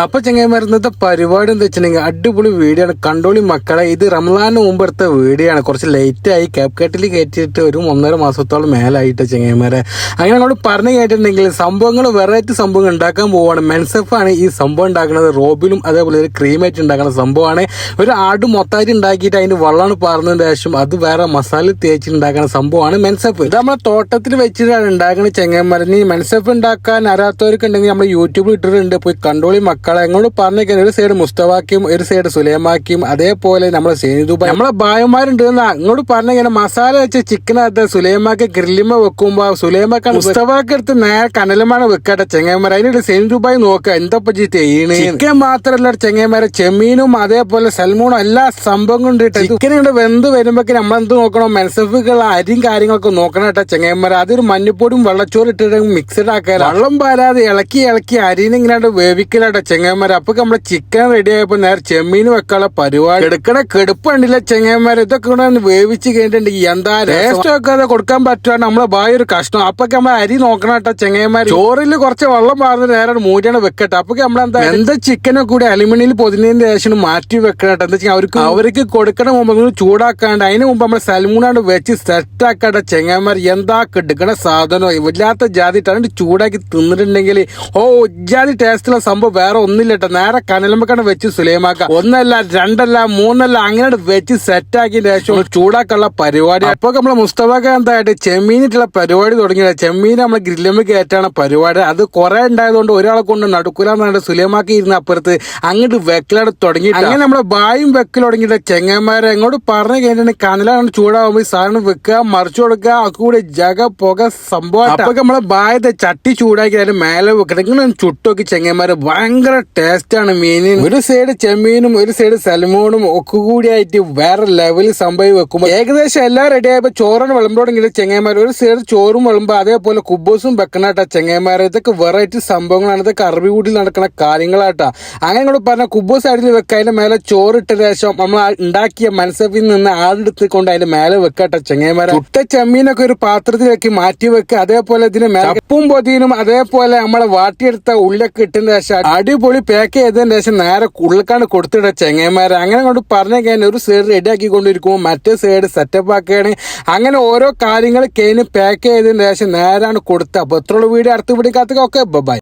അപ്പൊ ചെങ്ങന്മാർ ഇന്നത്തെ പരിപാടി എന്താ വെച്ചിട്ടുണ്ടെങ്കിൽ അടിപൊളി വീഡിയോ ആണ്. കണ്ടോളി മക്കളെ, ഇത് റംസാന് മുമ്പ് എടുത്ത വീഡിയോ ആണ്. കുറച്ച് ലേറ്റ് ആയി, ക്യാപ്കട്ടിൽ കയറ്റിയിട്ട് ഒരു 1.5 മാസത്തോളം മേലായിട്ട് ചെങ്ങന്മാരെ. അങ്ങനെ അങ്ങോട്ട് പറഞ്ഞു കേട്ടിട്ടുണ്ടെങ്കിൽ സംഭവങ്ങൾ വെറൈറ്റി സംഭവങ്ങൾ ഉണ്ടാക്കാൻ പോവാണ്. മെൻസെഫാണ് ഈ സംഭവം ഉണ്ടാക്കുന്നത്. റോബിനും അതേപോലെ ഒരു ക്രീമായിട്ട് ഉണ്ടാക്കുന്ന സംഭവമാണ്. ഒരു ആട് മൊത്തമായിട്ട് ഉണ്ടാക്കിയിട്ട് അതിന് വെള്ളമാണ് പാർന്നതിന് ശേഷം അത് വേറെ മസാല തേച്ച് ഉണ്ടാക്കുന്ന സംഭവമാണ് മെൻസെഫ്. ഇത് നമ്മളെ തോട്ടത്തിൽ വെച്ചിട്ടാണ് ഉണ്ടാക്കുന്നത് ചെങ്ങന്മാർ. ഇനി മെൻസെഫ് ഉണ്ടാക്കാൻ അറിയാത്തവർക്ക് ഉണ്ടെങ്കിൽ നമ്മൾ യൂട്യൂബിൽ ഇട്ടിട്ടുണ്ട്, പോയി കണ്ടോളി മക്കളെ. എങ്ങോട്ട് പറഞ്ഞേക്കാൻ ഒരു സൈഡ് മുസ്തഫാക്കിയും ഒരു സൈഡ് സുലൈമാക്കിയും അതേപോലെ നമ്മളെ സേനിദുബായ് നമ്മളെ ഭായമാരുണ്ട്. അങ്ങോട്ട് പറഞ്ഞേക്കാൻ മസാല വെച്ച ചിക്കനകത്ത് സുലൈമാക്ക് ഗ്രില്ലിമ വെക്കുമ്പോ സുലൈമാക്കാണ് മുസ്തഫാക്ക് എടുത്ത് നേരെ കനലമാണ് വെക്കട്ടെ ചെങ്ങന്മാർ. അതിനുള്ള സേനിദുബായ് നോക്കുക എന്താ ചെയ്യണ്. ചിക്കൻ മാത്രമല്ല ചെങ്ങന്മാരെ, ചെമ്മീനും അതേപോലെ സൽമൂണും എല്ലാ സംഭവങ്ങളും ഉണ്ട്. ചിക്കൻ ഇവിടെ വെന്ത് വരുമ്പോഴേക്ക് നമ്മളെന്ത് നോക്കണം, മെൻസഫുകൾ അരിയും കാര്യങ്ങളൊക്കെ നോക്കണം കേട്ടോ ചെങ്ങന്മാർ. അതൊരു മഞ്ഞപ്പൊടിയും വെള്ളച്ചോറ് ഇട്ടിട്ട് മിക്സഡ് ആക്കാൻ വെള്ളം പാരാതെ ഇളക്കി അരിനെ ഇങ്ങനെ വേവിക്കലാട്ടോ ചെങ്ങന്മാർ. അപ്പൊ നമ്മളെ ചിക്കൻ റെഡി ആയപ്പോ നേരെ ചെമ്മീന് വെക്കാനുള്ള പരിപാടി എടുക്കണ കെടുപ്പുണ്ടില്ല ചെങ്ങന്മാർ. ഇതൊക്കെ കൂടെ വേവിച്ച് കഴിഞ്ഞിട്ടുണ്ടെങ്കിൽ എന്താ ടേസ്റ്റ് വെക്കാതെ കൊടുക്കാൻ പറ്റുവാണ് നമ്മളെ ബായ ഒരു കഷ്ണം. അപ്പൊ നമ്മൾ അരി നോക്കണം കേട്ടോ ചെങ്ങന്മാർ. ചോറിൽ കുറച്ച് വെള്ളം പാർന്ന് നേരെ മൂടിയാണ് വെക്കട്ടെ. അപ്പൊ നമ്മളെന്താ എന്താ ചിക്കനെ കൂടി അലുമിനിയിൽ പൊതിനതിന് ശേഷം മാറ്റി വെക്കണം കേട്ടോ. എന്താ വെച്ചാൽ അവർക്ക് കൊടുക്കണ മുമ്പ് ഒന്ന് ചൂടാക്കാണ്ട് അതിന് മുമ്പ് നമ്മളെ സൽമൂണാണ്ട് വെച്ച് സെറ്റ് ആക്കാട്ടെ ചെങ്ങന്മാർ. എന്താ എടുക്കണ സാധനം ഇല്ലാത്ത ജാതിട്ടാണ് ചൂടാക്കി തിന്നിട്ടുണ്ടെങ്കിൽ ജാതി ടേസ്റ്റുള്ള സംഭവം വേറെ ഒന്നില്ല കേട്ടോ. നേരെ കനലമ്പക്കാണ് വെച്ച് സുലൈമാക്ക. ഒന്നല്ല രണ്ടല്ല മൂന്നല്ല അങ്ങനെ വെച്ച് സെറ്റ് ആക്കിയതിന് ശേഷം ചൂടാക്കാനുള്ള പരിപാടി. അപ്പൊ നമ്മളെ മുസ്തഫാക്ക എന്തായിട്ട് ചെമ്മീനിട്ടുള്ള പരിപാടി തുടങ്ങിയത്. ചെമ്മീൻ നമ്മളെ ഗ്രില്ലമ്മ കയറ്റാണ് പരിപാടി. അത് കുറെ ഉണ്ടായതുകൊണ്ട് ഒരാളെ കൊണ്ട് നടക്കൂലെന്നാണ് സുലൈമാക്ക ഇരുന്ന് അപ്പുറത്ത് അങ്ങോട്ട് വെക്കലാണ് തുടങ്ങി. അങ്ങനെ നമ്മളെ ബായും വെക്കൽ തുടങ്ങിയിട്ട് ചെങ്ങന്മാരെ എങ്ങോട്ട് പറഞ്ഞു കഴിഞ്ഞിട്ട് കനലാണ് ചൂടാകുമ്പോൾ ഈ സാധനം വെക്കുക, മറിച്ചു കൊടുക്കുക, കൂടി ജഗ പുക സംഭവം. അപ്പൊ നമ്മളെ ബായത്തെ ചട്ടി ചൂടാക്കി അതിന് മേലെ വെക്കണം. ഇങ്ങനെ ചുട്ടൊക്കെ ചെങ്ങന്മാര് ഭയങ്കര ടേസ്റ്റ് ആണ് മീനിന്. ഒരു സൈഡ് ചെമ്മീനും ഒരു സൈഡ് സൽമോണും ഒക്കെ കൂടി ആയിട്ട് വേറെ ലെവലിൽ സംഭവം വെക്കുമ്പോൾ ഏകദേശം എല്ലാം റെഡി ആയപ്പോ ചോറാണ് വിളമ്പോടെങ്കിലും ചെങ്ങന്മാർ ഒരു സൈഡ് ചോറും വിളമ്പോ അതേപോലെ കുബൂസും വെക്കണാട്ടാ ചെങ്ങന്മാർ. ഇതൊക്കെ വെറൈറ്റി സംഭവങ്ങളാണ്. ഇതൊക്കെ അറബി കൂടി നടക്കുന്ന കാര്യങ്ങളാട്ടാ. അങ്ങനെ കൂടെ പറഞ്ഞ കുബൂസ് സൈഡിൽ വെക്കുക, അതിന്റെ മേലെ ചോറിട്ട ശേഷം നമ്മൾ ഉണ്ടാക്കിയ മെൻസെഫിൽ നിന്ന് ആടെടുത്ത് കൊണ്ട് അതിന്റെ മേലെ വെക്കട്ടെ ചെങ്ങന്മാരെ. ചുട്ട ചെമ്മീനൊക്കെ ഒരു പാത്രത്തിലേക്ക് മാറ്റി വെക്കുക. അതേപോലെ ഇതിന് ചപ്പും പൊതിനും അതേപോലെ നമ്മളെ വാട്ടിയെടുത്ത ഉള്ളിലൊക്കെ ഇട്ടതിന് ശേഷം അടിപൊളി പാക്ക് ചെയ്തതിന് ശേഷം നേരെ ഉള്ളിക്കാണ് കൊടുത്തിട്ട ചെങ്ങന്മാരെ. അങ്ങനെ കൊണ്ട് പറഞ്ഞു കഴിഞ്ഞാൽ ഒരു സൈഡ് റെഡി ആക്കി കൊണ്ടിരിക്കുമ്പോൾ മറ്റേ സൈഡ് സെറ്റപ്പ് ആക്കുകയാണ്. അങ്ങനെ ഓരോ കാര്യങ്ങൾ കഴിഞ്ഞ് പാക്ക് ചെയ്തതിന് ശേഷം നേരാണ് കൊടുത്തത്. അപ്പൊ എത്രയുള്ള വീഡിയോ അടുത്ത് പിടിക്കാത്തൊക്കെ ബൈ.